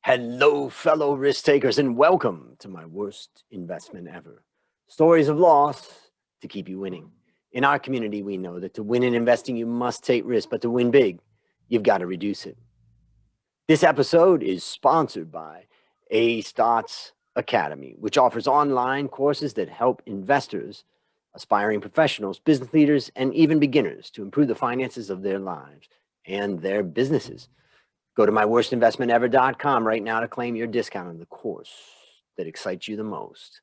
Hello, fellow risk takers, and welcome to my worst investment ever. Stories of loss to keep you winning. In our community, we know that to win in investing, you must take risk, but to win big, you've got to reduce it. This episode is sponsored by A Stotts Academy, which offers online courses that help investors, aspiring professionals, business leaders, and even beginners to improve the finances of their lives and their businesses. Go to myworstinvestmentever.com right now to claim your discount on the course that excites you the most.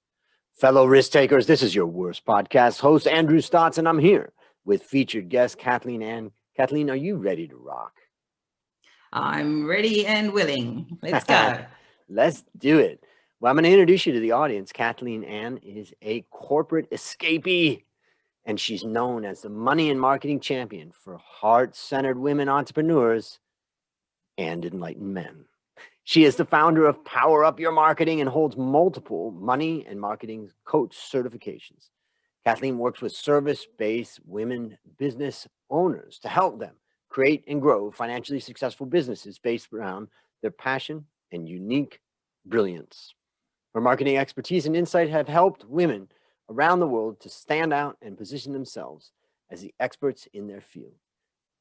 Fellow risk takers, this is your worst podcast host, Andrew Stotts, and I'm here with featured guest Kathleen Ann. Kathleen, are you ready to rock? I'm ready and willing. Let's go. Let's do it. Well, I'm going to introduce you to the audience. Kathleen Ann is a corporate escapee, and she's known as the money and marketing champion for heart-centered women entrepreneurs and enlightened men. She is the founder of Power Up Your Marketing and holds multiple money and marketing coach certifications. Kathleen works with service-based women business owners to help them create and grow financially successful businesses based around their passion and unique brilliance. Her marketing expertise and insight have helped women around the world to stand out and position themselves as the experts in their field,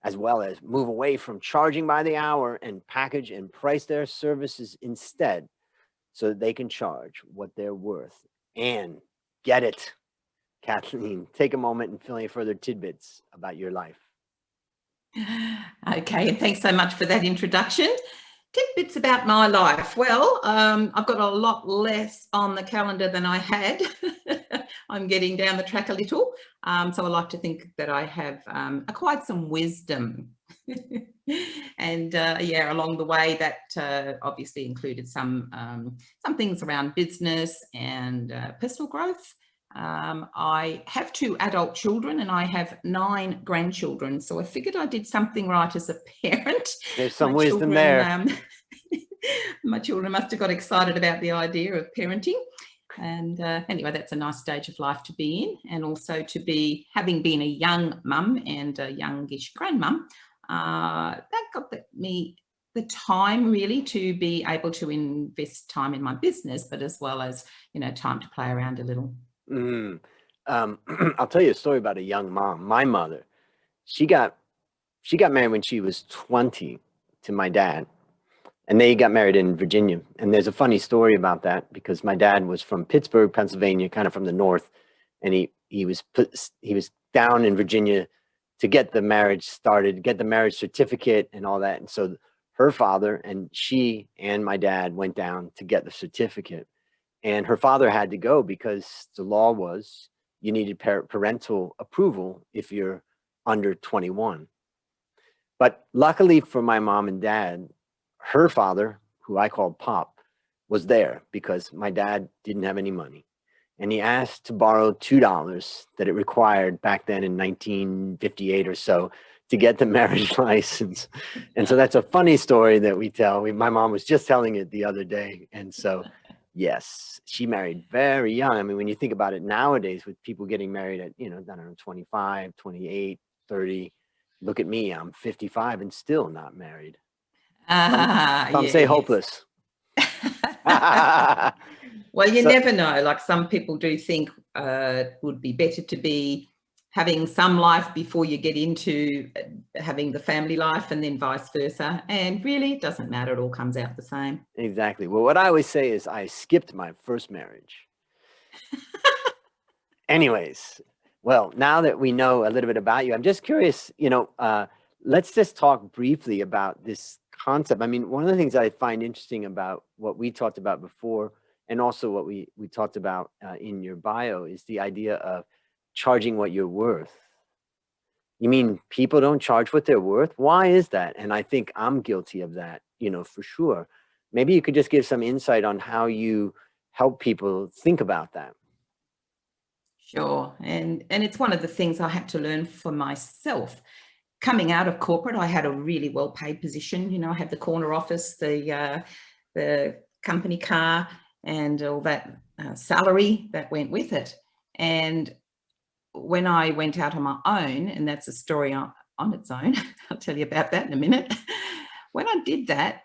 as well as move away from charging by the hour and package and price their services instead so that they can charge what they're worth and get it. Kathleen, take a moment and fill in further tidbits about your life. Okay, and thanks so much for that introduction. Tidbits about my life. Well, I've got a lot less on the calendar than I had. I'm getting down the track a little. So I like to think that I have acquired some wisdom. And along the way that obviously included some things around business and personal growth. I have 2 adult children and I have 9 grandchildren. So I figured I did something right as a parent. There's some wisdom there. My children must have got excited about the idea of parenting. And anyway, that's a nice stage of life to be in. And also to be, having been a young mum and a youngish grandmum, that got me the time really to be able to invest time in my business, but as well as, time to play around a little. I'll tell you a story about a young mom. My mother, she got married when she was 20 to my dad, and they got married in Virginia. And there's a funny story about that because my dad was from Pittsburgh, Pennsylvania, kind of from the north, and he was down in Virginia to get the marriage started, get the marriage certificate and all that. And so her father and she and my dad went down to get the certificate. And her father had to go because the law was you needed parental approval if you're under 21. But luckily for my mom and dad, her father, who I called Pop, was there because my dad didn't have any money. And he asked to borrow $2 that it required back then in 1958 or so to get the marriage license. And so that's a funny story that we tell. My mom was just telling it the other day. And so yes, she married very young. I mean, when you think about it nowadays with people getting married at, 25, 28, 30, look at me, I'm 55 and still not married. Some say hopeless. Well, you never know. Like some people do think it would be better to be having some life before you get into having the family life and then vice versa. And really, it doesn't matter. It all comes out the same. Exactly. Well, what I always say is I skipped my first marriage. Anyways, well, now that we know a little bit about you, I'm just curious, let's just talk briefly about this concept. I mean, one of the things I find interesting about what we talked about before and also what we talked about in your bio is the idea of charging what you're worth. You mean people don't charge what they're worth? Why is that? And I think I'm guilty of that, for sure. Maybe you could just give some insight on how you help people think about that. Sure. And it's one of the things I had to learn for myself. Coming out of corporate, I had a really well-paid position. I had the corner office, the company car, and all that salary that went with it. And when I went out on my own, and that's a story on its own, I'll tell you about that in a minute. When I did that,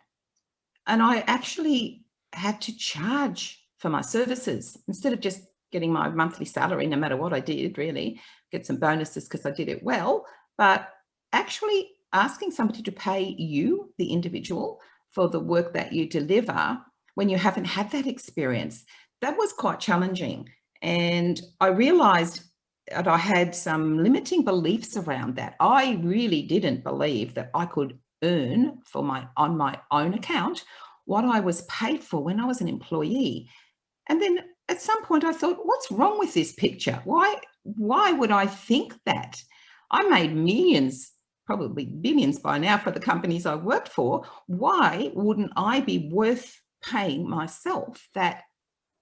and I actually had to charge for my services instead of just getting my monthly salary, no matter what I did, really get some bonuses because I did it well, but actually asking somebody to pay you, the individual, for the work that you deliver when you haven't had that experience, that was quite challenging. And I realized that I had some limiting beliefs around that. I really didn't believe that I could earn on my own account what I was paid for when I was an employee. And then at some point I thought, what's wrong with this picture? Why would I think that? I made millions, probably billions by now, for the companies I worked for. Why wouldn't I be worth paying myself that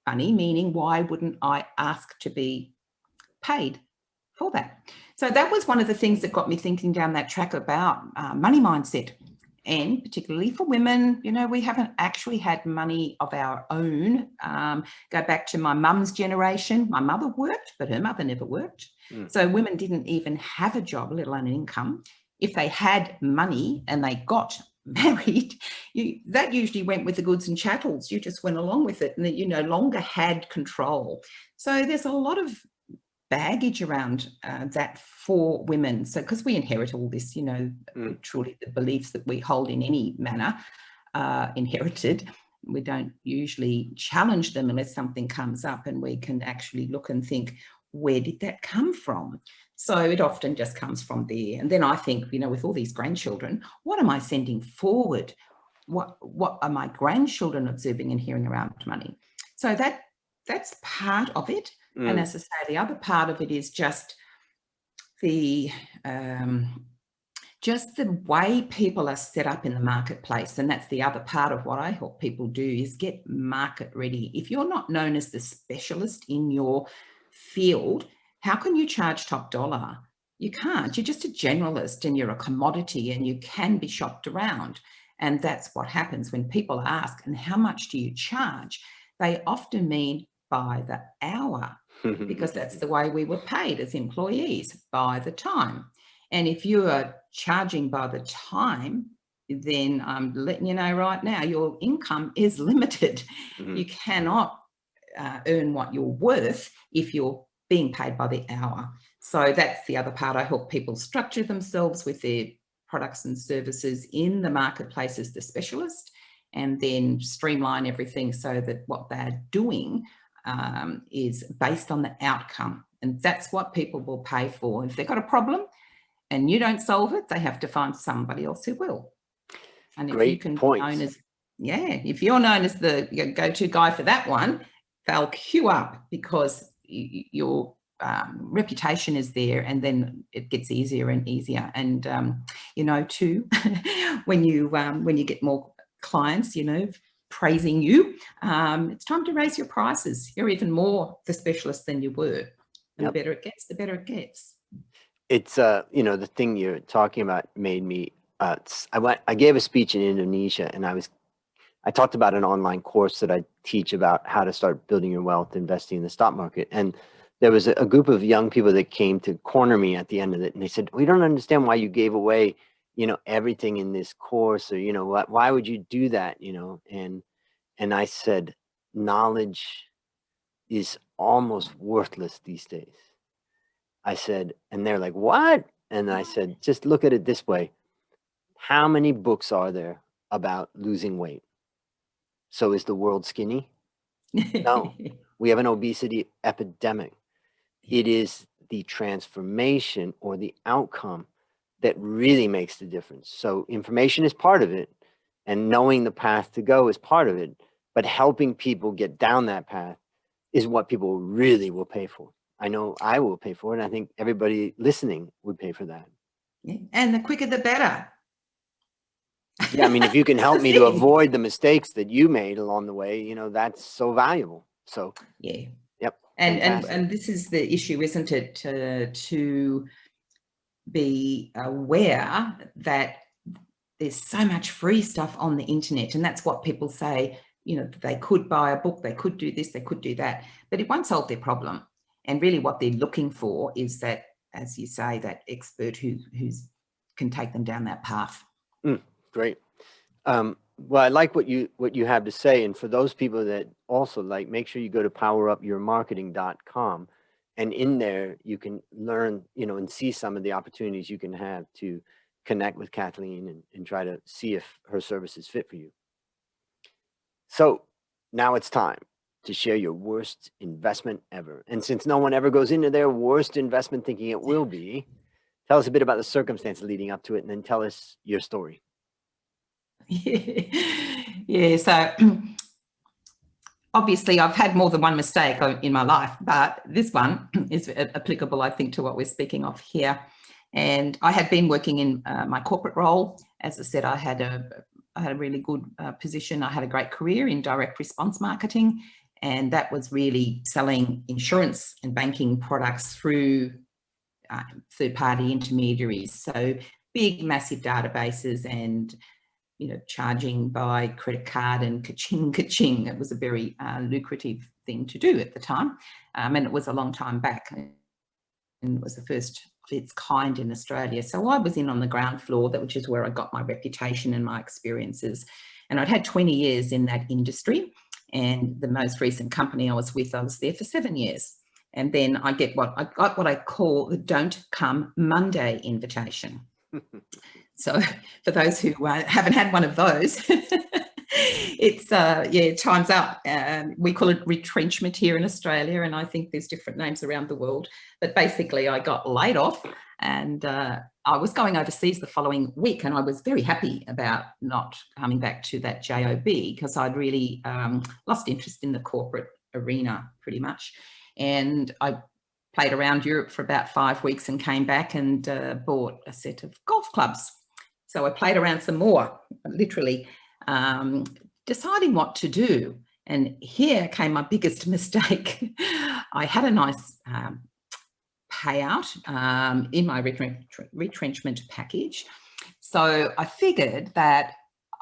money? Meaning, why wouldn't I ask to be paid for that? So that was one of the things that got me thinking down that track about money mindset. And particularly for women, you know, we haven't actually had money of our own. Go back to my mum's generation. My mother worked, but her mother never worked. So women didn't even have a job, let alone an income. If they had money and they got married, that usually went with the goods and chattels. You just went along with it and you no longer had control. So there's a lot of baggage around that for women. So because we inherit all this, you know, truly the beliefs that we hold in any manner inherited. We don't usually challenge them unless something comes up and we can actually look and think, where did that come from? So it often just comes from there. And then I think, you know, with all these grandchildren, what am I sending forward? What are my grandchildren observing and hearing around money? So that's part of it. And as I say, the other part of it is just the way people are set up in the marketplace. And that's the other part of what I help people do, is get market ready. If you're not known as the specialist in your field, how can you charge top dollar? You can't. You're just a generalist and you're a commodity and you can be shopped around. And that's what happens when people ask, and how much do you charge? They often mean by the hour, because that's the way we were paid as employees, by the time. And if you are charging by the time, then I'm letting you know right now, your income is limited. You cannot earn what you're worth if you're being paid by the hour. So that's the other part. I help people structure themselves with their products and services in the marketplace as the specialist, and then streamline everything so that what they're doing is based on the outcome. And that's what people will pay for. If they've got a problem and you don't solve it, they have to find somebody else who will. And if you can be known as, if you're known as the go-to guy for that one, they'll queue up because your reputation is there, and then it gets easier and easier. And you know, too, when you get more clients, you know, praising you, it's time to raise your prices. You're even more the specialist than you were. And the better it gets, the better it gets. It's you know, the thing you're talking about made me I gave a speech in Indonesia, and I talked about an online course that I teach about how to start building your wealth, investing in the stock market. And there was a group of young people that came to corner me at the end of it, and they said, we don't understand why you gave away, you know, everything in this course, or, you know, why would you do that, you know? And I said, knowledge is almost worthless these days. I said, and they're like, what? And I said, just look at it this way. How many books are there about losing weight? So is the world skinny? No, we have an obesity epidemic. It is the transformation or the outcome that really makes the difference. So information is part of it, and knowing the path to go is part of it, but helping people get down that path is what people really will pay for. I know I will pay for it, and I think everybody listening would pay for that. And the quicker the better. Yeah, I mean, if you can help me to avoid the mistakes that you made along the way, you know, that's so valuable. So yeah. Yep. And this is the issue, isn't it? To be aware that there's so much free stuff on the internet, and that's what people say, you know, they could buy a book, they could do this, they could do that, but it won't solve their problem. And really what they're looking for is that, as you say, that expert who's can take them down that path. Great. Well, I like what you have to say, and for those people that also like, make sure you go to powerupyourmarketing.com, and in there you can learn, and see some of the opportunities you can have to connect with Kathleen and try to see if her service is fit for you. So now it's time to share your worst investment ever. And since no one ever goes into their worst investment thinking it will be, tell us a bit about the circumstances leading up to it, and then tell us your story. Yeah, so obviously I've had more than one mistake in my life, but this one is applicable, I think, to what we're speaking of here. And I had been working in my corporate role. As I said, I had a really good position. I had a great career in direct response marketing, and that was really selling insurance and banking products through third-party intermediaries. So big, massive databases, and charging by credit card and ka-ching, ka-ching. It was a very lucrative thing to do at the time. And it was a long time back, and it was the first of its kind in Australia. So I was in on the ground floor, which is where I got my reputation and my experiences. And I'd had 20 years in that industry. And the most recent company I was with, I was there for 7 years. And then I got what I call the Don't Come Monday invitation. So for those who haven't had one of those, it's, time's up. We call it retrenchment here in Australia, and I think there's different names around the world. But basically I got laid off, and I was going overseas the following week, and I was very happy about not coming back to that job because I'd really lost interest in the corporate arena pretty much. And I played around Europe for about 5 weeks and came back and bought a set of golf clubs. So I played around some more, literally deciding what to do. And here came my biggest mistake. I had a nice payout in my retrenchment package. So I figured that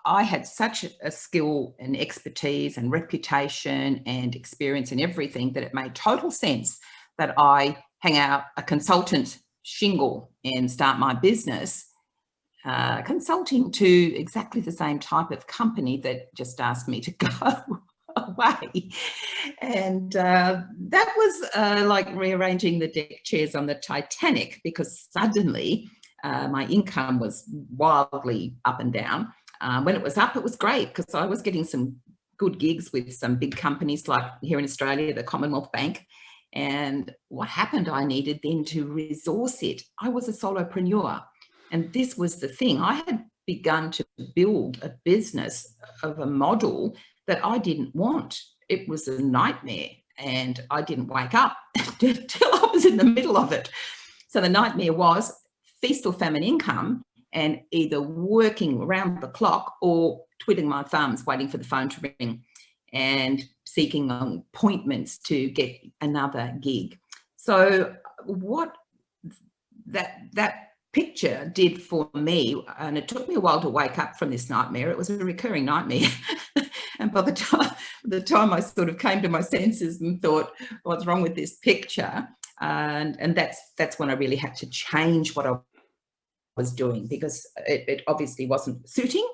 I had such a skill and expertise and reputation and experience and everything that it made total sense that I hang out a consultant shingle and start my business consulting to exactly the same type of company that just asked me to go away. And that was like rearranging the deck chairs on the Titanic, because suddenly my income was wildly up and down. When it was up, it was great because I was getting some good gigs with some big companies like here in Australia, the Commonwealth Bank. And what happened, I needed then to resource it. I was a solopreneur. And this was the thing. I had begun to build a business of a model that I didn't want. It was a nightmare, and I didn't wake up until I was in the middle of it. So the nightmare was feast or famine income, and either working around the clock or twiddling my thumbs, waiting for the phone to ring and seeking appointments to get another gig. So what that picture did for me, and it took me a while to wake up from this nightmare. It was a recurring nightmare. And by the time I sort of came to my senses and thought, what's wrong with this picture? And that's when I really had to change what I was doing, because it obviously wasn't suiting.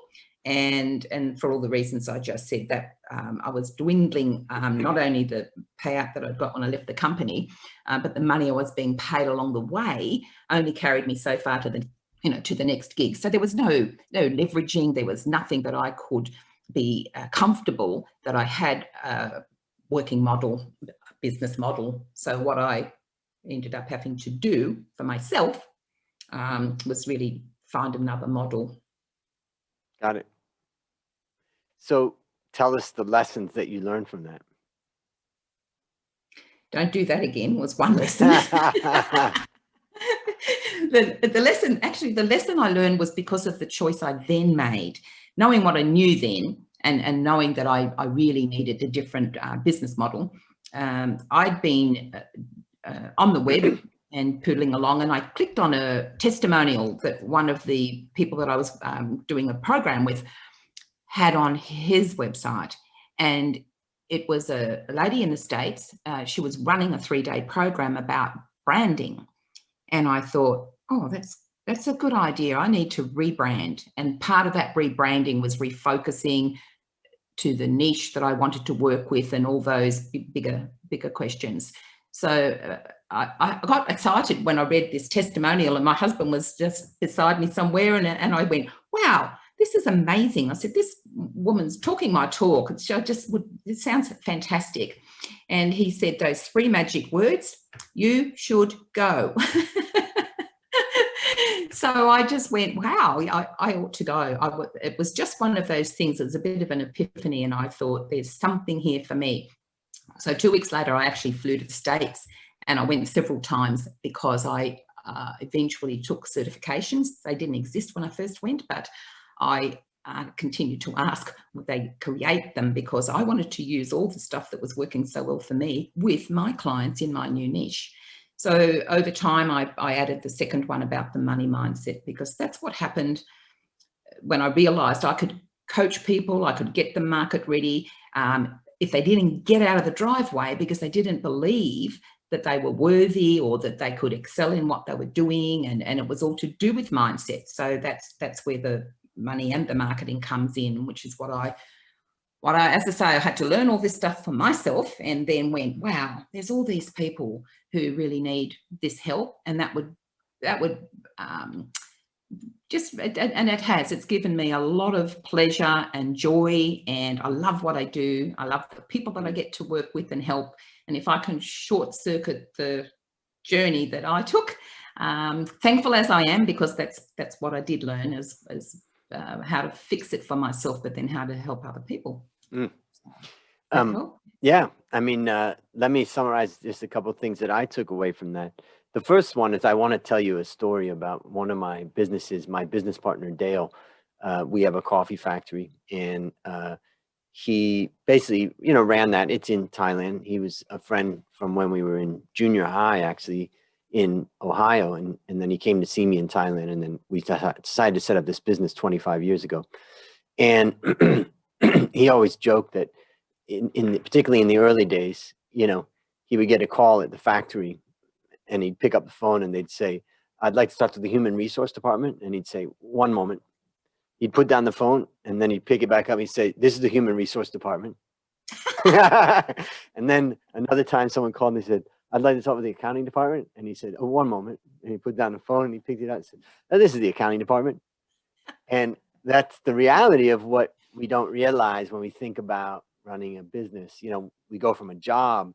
And for all the reasons I just said, that I was dwindling not only the payout that I'd got when I left the company, but the money I was being paid along the way only carried me so far to the next gig. So there was no leveraging. There was nothing that I could be comfortable that I had a working model, business model. So what I ended up having to do for myself was really find another model. Got it. So tell us the lessons that you learned from that. Don't do that again was one lesson. The lesson I learned was because of the choice I then made, knowing what I knew then, and knowing that I really needed a different business model. I'd been on the web and poodling along, and I clicked on a testimonial that one of the people that I was doing a program with had on his website. And it was a lady in the States. She was running a 3-day program about branding. And I thought, oh, that's That's a good idea. I need to rebrand. And part of that rebranding was refocusing to the niche that I wanted to work with and all those bigger questions. So I got excited when I read this testimonial, and my husband was just beside me somewhere, and I went, wow, this is amazing. I said, this woman's talking my talk. It sounds fantastic. And he said those 3 magic words: you should go. So I just went, wow, I ought to go. It was just one of those things. It was a bit of an epiphany, and I thought, there's something here for me. So 2 weeks later, I actually flew to the States, and I went several times because I eventually took certifications. They didn't exist when I first went, but I continued to ask, would they create them, because I wanted to use all the stuff that was working so well for me with my clients in my new niche. So over time, I added the second one about the money mindset, because that's what happened when I realized I could coach people, I could get them market ready. If they didn't get out of the driveway because they didn't believe that they were worthy or that they could excel in what they were doing, and it was all to do with mindset. So that's where the money and the marketing comes in, which is what I, as I say, I had to learn all this stuff for myself, and then went, wow, there's all these people who really need this help, and that would it's given me a lot of pleasure and joy, and I love what I do. I love the people that I get to work with and help. And if I can short circuit the journey that I took, thankful as I am, because that's what I did learn, as how to fix it for myself, but then how to help other people. Yeah, I mean, let me summarize just a couple of things that I took away from that. The first one is, I want to tell you a story about one of my businesses. My business partner, Dale, we have a coffee factory, and he basically, ran that. It's in Thailand. He was a friend from when we were in junior high, actually, in Ohio. And then he came to see me in Thailand. And then we decided to set up this business 25 years ago. And he always joked that particularly in the early days, he would get a call at the factory, and he'd pick up the phone and they'd say, "I'd like to talk to the human resource department." And he'd say, "One moment." He'd put down the phone, and then he'd pick it back up. He'd say, "This is the human resource department." And then another time someone called and he said, "I'd like to talk with the accounting department." And he said, "Oh, one moment." And he put down the phone and he picked it up and said, "Oh, this is the accounting department." And that's the reality of what we don't realize when we think about running a business. We go from a job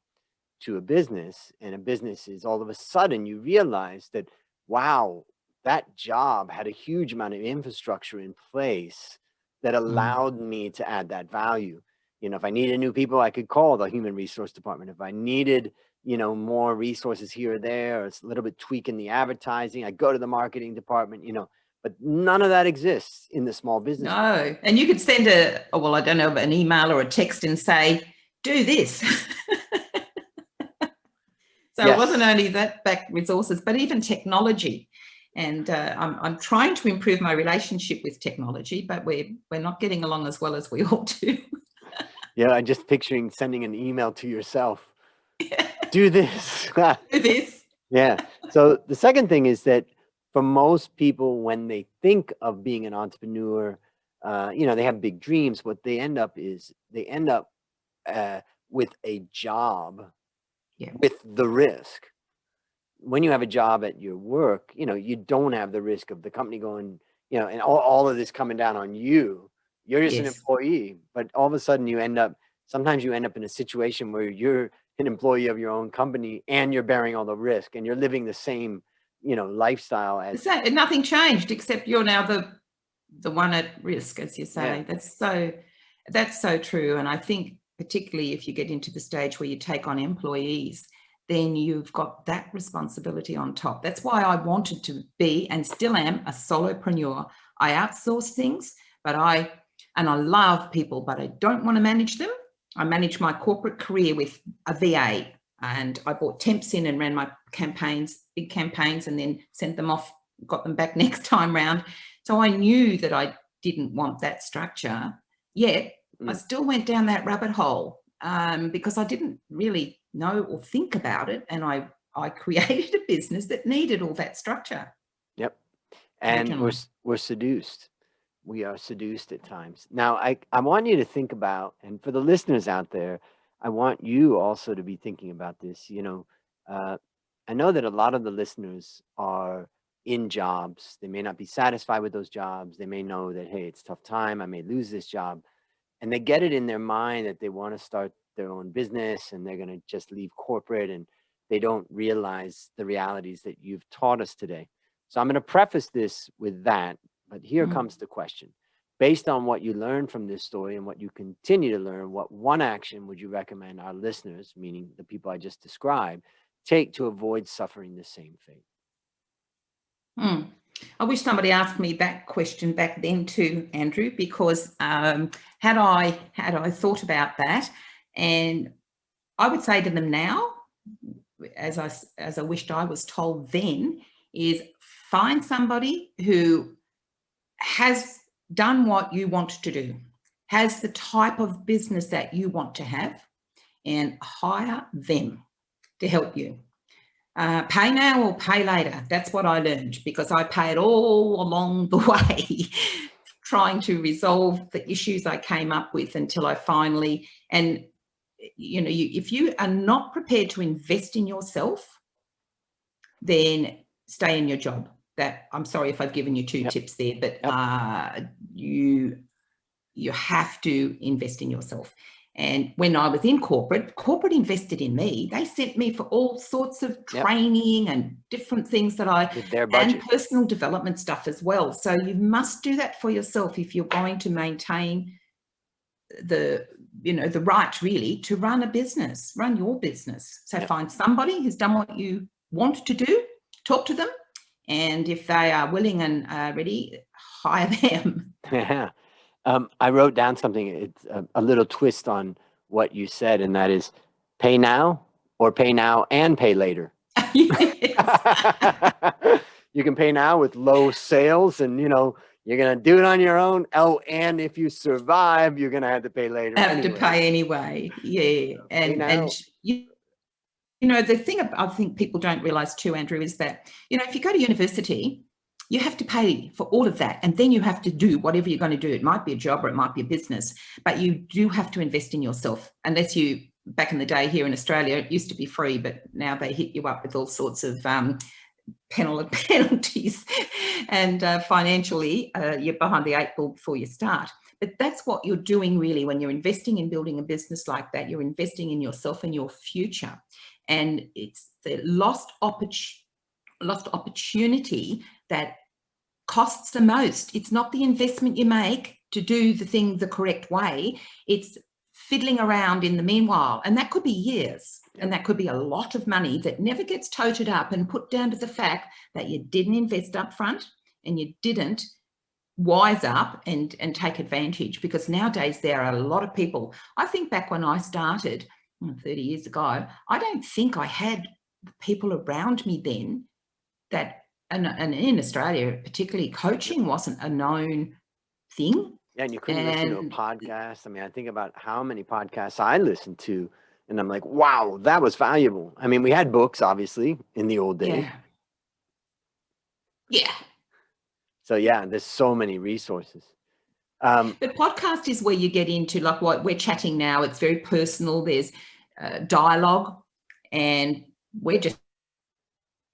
to a business, and a business is, all of a sudden you realize that, wow, that job had a huge amount of infrastructure in place that allowed me to add that value. If I needed new people, I could call the human resource department. If I needed, more resources here or there, or it's a little bit tweaking the advertising, I go to the marketing department, but none of that exists in the small business. No. And you could send an email or a text and say, do this. So yes. It wasn't only that back resources, but even technology. And I'm trying to improve my relationship with technology, but we're not getting along as well as we ought to. Yeah, I'm just picturing sending an email to yourself. Do this. Do this. Yeah. So the second thing is that for most people, when they think of being an entrepreneur, they have big dreams. What they end up with a job. Yeah. With the risk. When you have a job at your work, you don't have the risk of the company going, and all of this coming down on you. You're just an employee, but all of a sudden sometimes you end up in a situation where you're an employee of your own company and you're bearing all the risk, and you're living the same, lifestyle as. Nothing changed, except you're now the one at risk, as you say. Yeah. That's so true. And I think, particularly if you get into the stage where you take on employees, then you've got that responsibility on top. That's why I wanted to be, and still am, a solopreneur. I outsource things, and I love people, but I don't want to manage them. I manage my corporate career with a VA, and I brought temps in and ran my big campaigns, and then sent them off, got them back next time round. So I knew that I didn't want that structure, yet I still went down that rabbit hole because I didn't really know or think about it. And I created a business that needed all that structure. Yep. And originally. we're seduced. We are seduced at times. Now, I want you to think about, and for the listeners out there, I want you also to be thinking about this. I know that a lot of the listeners are in jobs. They may not be satisfied with those jobs. They may know that, hey, it's a tough time. I may lose this job. And they get it in their mind that they want to start their own business and they're going to just leave corporate, and they don't realize the realities that you've taught us today. So I'm going to preface this with that, but here comes the question. Based on what you learned from this story and what you continue to learn, what one action would you recommend our listeners, meaning the people I just described, take to avoid suffering the same fate? I wish somebody asked me that question back then too, Andrew, because had I thought about that, and I would say to them now, as I wished I was told then, is find somebody who has done what you want to do, has the type of business that you want to have, and hire them to help you. Pay now or pay later. That's what I learned, because I paid all along the way trying to resolve the issues I came up with until I finally, and if you are not prepared to invest in yourself, then stay in your job. That, I'm sorry if I've given you two tips there, but you have to invest in yourself. And when I was in corporate invested in me. They sent me for all sorts of training and different things that with their budget, and personal development stuff as well. So you must do that for yourself if you're going to maintain the right really to run a business, run your business. So find somebody who's done what you want to do, talk to them, and if they are willing and ready, hire them. Yeah. I wrote down something. It's a little twist on what you said, and that is pay now or pay now and pay later. You can pay now with low sales, and you're going to do it on your own. Oh, and if you survive, you're going to have to pay later. Have to pay anyway. Yeah. And the thing I think people don't realize too, Andrew, is that, if you go to university, you have to pay for all of that. And then you have to do whatever you're going to do. It might be a job or it might be a business, but you do have to invest in yourself. Unless you, back in the day here in Australia, it used to be free, but now they hit you up with all sorts of penalties and financially you're behind the eight ball before you start. But that's what you're doing really when you're investing in building a business like that. You're investing in yourself and your future. And it's the lost opportunity that costs the most. It's not the investment you make to do the thing the correct way. It's fiddling around in the meanwhile. And that could be years. And that could be a lot of money that never gets toted up and put down to the fact that you didn't invest up front and you didn't wise up and take advantage. Because nowadays there are a lot of people. I think back when I started 30 years ago, I don't think I had people around me then that, and in Australia particularly, coaching wasn't a known thing. Yeah, and you couldn't listen to a podcast. I mean, I think about how many podcasts I listened to, and I'm like, wow, that was valuable. I mean, we had books, obviously, in the old days. Yeah. So, yeah, there's so many resources. But podcast is where you get into, like what we're chatting now. It's very personal. There's dialogue, and we're just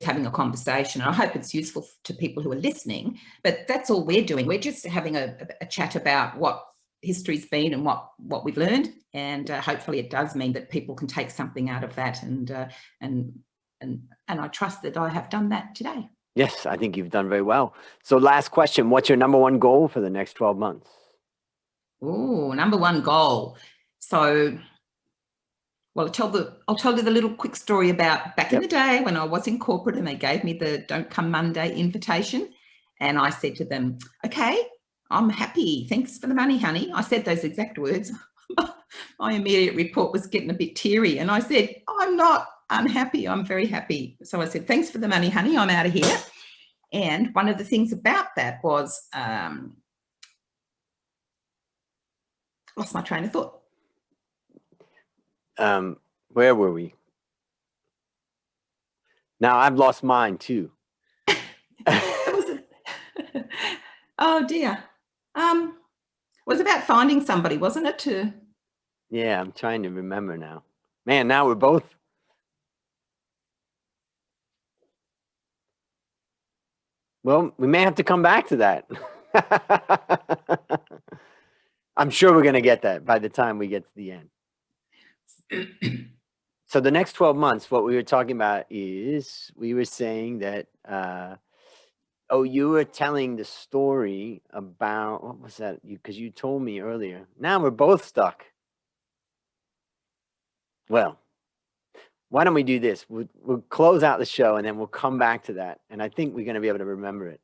having a conversation. I hope it's useful to people who are listening, but that's all we're doing. We're just having a chat about what history's been and what we've learned, and hopefully it does mean that people can take something out of that, and I trust that I have done that today. Yes, I think you've done very well. So last question, what's your number one goal for the next 12 months? Oh, number one goal. So, well, I'll tell you the little quick story about back in the day when I was in corporate and they gave me the Don't Come Monday invitation. And I said to them, okay, I'm happy. Thanks for the money, honey. I said those exact words. My immediate report was getting a bit teary. And I said, I'm not unhappy. I'm very happy. So I said, thanks for the money, honey. I'm out of here. And one of the things about that was, lost my train of thought. Where were we? Now I've lost mine too. Oh dear. It was about finding somebody, wasn't it? Yeah, I'm trying to remember now. Man, now we're both. Well, we may have to come back to that. I'm sure we're going to get that by the time we get to the end. So the next 12 months, what we were talking about is we were saying that, you were telling the story about, what was that? Because you told me earlier. Now we're both stuck. Well, why don't we do this? We'll close out the show and then we'll come back to that. And I think we're going to be able to remember it.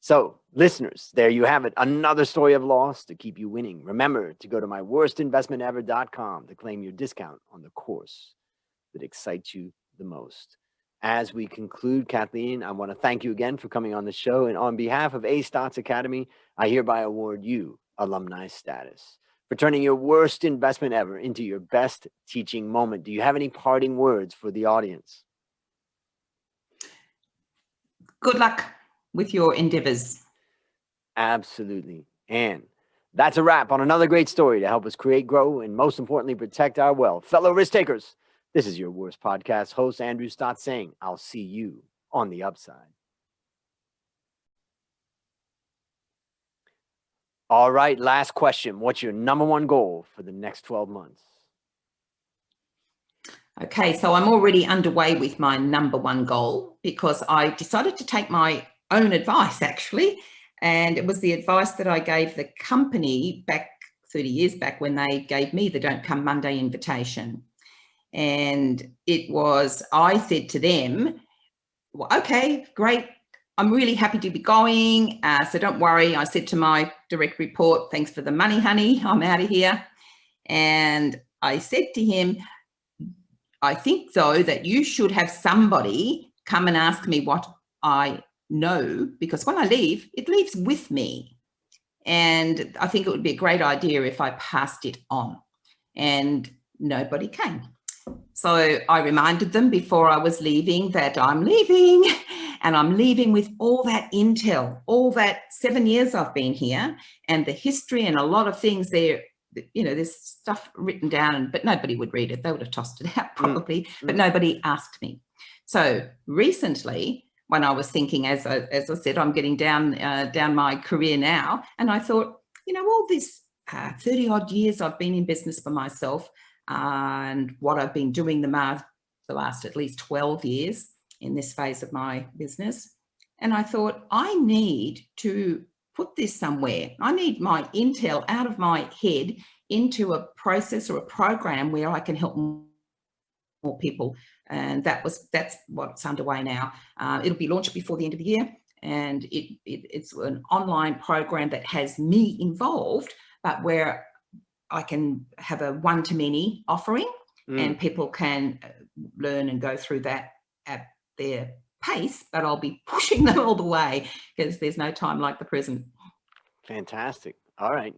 So, listeners, there you have it. Another story of loss to keep you winning. Remember to go to myworstinvestmentever.com to claim your discount on the course that excites you the most. As we conclude, Kathleen, I want to thank you again for coming on the show. And on behalf of A Stotts Academy, I hereby award you alumni status for turning your worst investment ever into your best teaching moment. Do you have any parting words for the audience? Good luck with your endeavors. Absolutely. And that's a wrap on another great story to help us create, grow, and most importantly, protect our wealth. Fellow risk takers, this is your worst podcast host, Andrew Stott, saying, I'll see you on the upside. All right, last question. What's your number one goal for the next 12 months? Okay, so I'm already underway with my number one goal because I decided to take my own advice, actually. And it was the advice that I gave the company back 30 years back when they gave me the Don't Come Monday invitation. And it was, I said to them, well, okay, great. I'm really happy to be going. So don't worry. I said to my direct report, thanks for the money, honey. I'm out of here. And I said to him, I think, though, that you should have somebody come and ask me what I know, because when I leave, it leaves with me. And I think it would be a great idea if I passed it on. And nobody came. So I reminded them before I was leaving that I'm leaving, and I'm leaving with all that intel, all that 7 years I've been here, and the history and a lot of things there. You know, there's stuff written down, but nobody would read it. They would have tossed it out probably, but nobody asked me. So recently, when I was thinking, as I said, I'm getting down my career now, and I thought, you know, all this 30 odd years I've been in business for myself, and what I've been doing the last at least 12 years in this phase of my business. And I thought, I need to put this somewhere. I need my intel out of my head into a process or a program where I can help more people. And that's what's underway now. It'll be launched before the end of the year. And it's an online program that has me involved, but where I can have a one-to-many offering and people can learn and go through that at their pace, but I'll be pushing them all the way because there's no time like the present. Fantastic. All right.